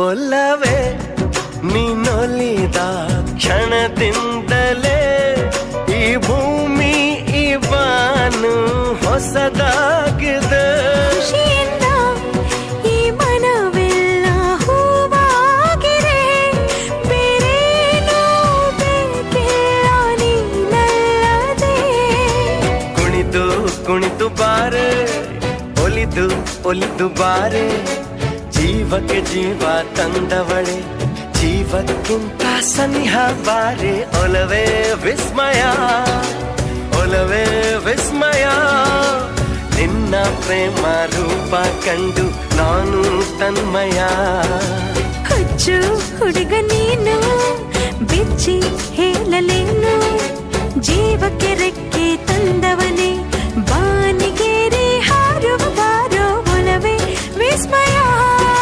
ಒಲವೇ ನೀನೊಲಿದ ಕ್ಷಣದಿಂದಲೇ ಈ ಭೂಮಿ ಈ ಬಾನು ಹೊಸದಾಗಿದೆ. ಖುಷಿಯಿಂದ ಈ ಮನವೆಲ್ಲ ಹೂವಾಗಿದೆ. ಬೇರೇನೂ ಬೇಕಿಲ್ಲ ನೀನಲ್ಲದೆ. ಕುಣಿದು ಕುಣಿದು ಬಾರೆ, ಒಲಿದು ಒಲಿದು ಬಾರೆ, ಜೀವಕ್ಕೆ ಜೀವ ತಂದವಳೆ, ಜೀವಕ್ಕಿಂತ ಸನಿಹ ಬಾರೆ. ಒಲವೇ ವಿಸ್ಮಯ, ಒಲವೇ ವಿಸ್ಮಯ, ನಿನ್ನ ಪ್ರೇಮ ರೂಪ ಕಂಡು ನಾನು ತನ್ಮಯ. ಹುಚ್ಚು ಹುಡುಗ ನೀನು, ಬಿಚ್ಚಿ ಹೇಳಲೇನು, ಜೀವಕ್ಕೆ ರೆಕ್ಕೆ ತಂದವನೇ, ಬಾನಿಗೇರಿ ಹಾರುವ ಬಾರೋ ಒಲವೇ ವಿಸ್ಮಯ.